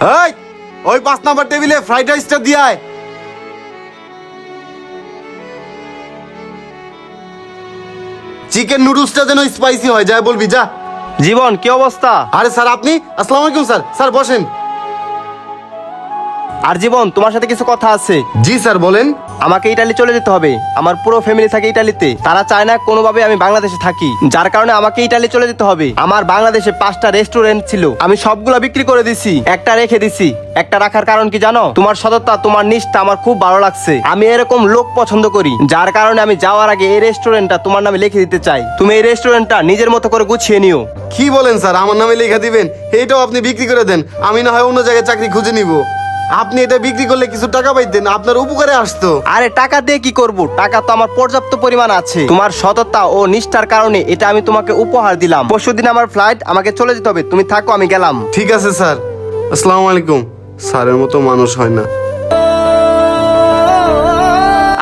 এই ওই 5 নাম্বার টেবিলে ফ্রাইড রাইসটা দিয়ে আয়। চিকেন নুডলসটা যেন স্পাইসি হয়, যায় বলবি যা। জীবন কি অবস্থা? আরে স্যার আপনি? আসসালামু আলাইকুম স্যার। স্যার বসেন। আর জীবন, তোমার সাথে কিছু কথা আছে। জি স্যার বলেন। আমাকে ইটালি চলে যেতে হবে। আমার পুরো ফ্যামিলি থাকে ইটালিতে। তারা চায় না কোনোভাবে আমি বাংলাদেশে থাকি, যার কারণে আমাকে ইটালি চলে যেতে হবে। আমার বাংলাদেশে 5টা রেস্টুরেন্ট ছিল, আমি সবগুলো বিক্রি করে দিছি, একটা রেখে দিছি। একটা রাখার কারণ কি জানো? তোমার সততা, তোমার নিষ্ঠা আমার খুব ভালো লাগছে। আমি এরকম লোক পছন্দ করি, যার কারণে আমি যাওয়ার আগে এই রেস্টুরেন্টটা তোমার নামে লিখে দিতে চাই। তুমি এই রেস্টুরেন্টটা নিজের মতো করে গুছিয়ে নিও। কি বলেন স্যার, আমার নামে লেখা দিবেন? এইটাও আপনি বিক্রি করে দেন, আমি না হয় অন্য জায়গায় চাকরি খুঁজে নিব। আপনি এটা বিক্রি করলে কিছু টাকা পাইতেন, আপনার উপকারে আসতো। আরে টাকা দিয়ে কি করব? টাকা তো আমার পর্যাপ্ত পরিমাণ আছে। তোমার সততা ও নিষ্ঠার কারণে এটা আমি তোমাকে উপহার দিলাম। পরশুদিন আমার ফ্লাইট, আমাকে চলে যেতে হবে। তুমি থাকো, আমি গেলাম। ঠিক আছে স্যার। আসসালামু আলাইকুম। স্যারের মতো মানুষ হয় না।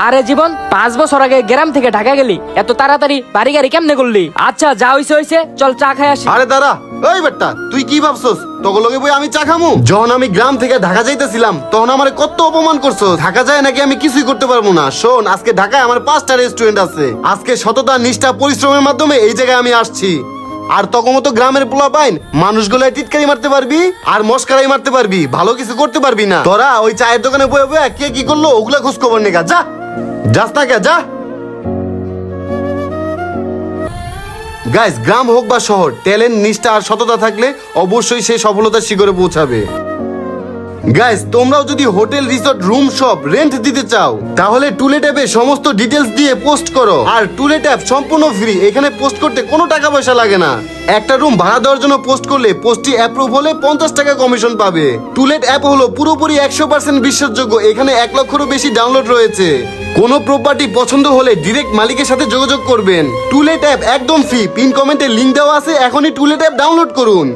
আরে জীবন, 5 বছর আগে গ্রাম থেকে ঢাকা গেলি, এত তাড়াতাড়ি বাড়ি গাড়ি কেমনে করলি? আচ্ছা যা হইছে হইছে, চল চা খাই আসি। আরে দাঁড়া, ওই বেটা তুই কি ভাবছস তোকে লগে বই আমি চা খামু? যখন আমি গ্রাম থেকে ঢাকা যাইতেছিলাম তখন আমারে কত অপমান করছো। ঢাকা যায় নাকি আমি কিছুই করতে পারবো না? শোন, আজকে ঢাকায় আমার 5টা রেস্টুরেন্ট আছে। আজকে সততা, নিষ্ঠা, পরিশ্রমের মাধ্যমে এই জায়গায় আমি আসছি। আর তখন মতো গ্রামের পোলা পাইন মানুষগুলো টিটকারি মারতে পারবি আর মস্কারাই মারতে পারবি, ভালো কিছু করতে পারবি না। তোরা ওই চায়ের দোকানে বয়ে বয়ে কে কি করলো ওগুলা খোঁজ খবর নেগা। যা, যাস না কে, যা। গাইস, গ্রাম হোক বা শহর, ট্যালেন্ট, নিষ্ঠা আর সততা থাকলে অবশ্যই সে সফলতার শিখরে পৌঁছাবে। গাইস, তোমরাও যদি হোটেল, রিসোর্ট, রুম সব রেন্ট দিতে চাও তাহলে টুলেট অ্যাপে সমস্ত ডিটেলস দিয়ে পোস্ট করো। আর টুলেট অ্যাপ সম্পূর্ণ ফ্রি, এখানে পোস্ট করতে কোনো টাকা পয়সা লাগে না। একটা রুম ভাড়া দেওয়ার জন্য পোস্ট করলে পোস্টটি অ্যাপ্রুভ হলে 50 টাকা কমিশন পাবে। টুলেট অ্যাপ হলো পুরোপুরি 100% বিশ্বাসযোগ্য। এখানে 1 লক্ষেরও বেশি ডাউনলোড রয়েছে। কোনো প্রপার্টি পছন্দ হলে ডিরেক্ট মালিকের সাথে যোগাযোগ করবেন। টুলেট অ্যাপ একদম ফ্রি, পিন কমেন্টে লিংক দেওয়া আছে। এখনই টুলেট অ্যাপ ডাউনলোড করুন।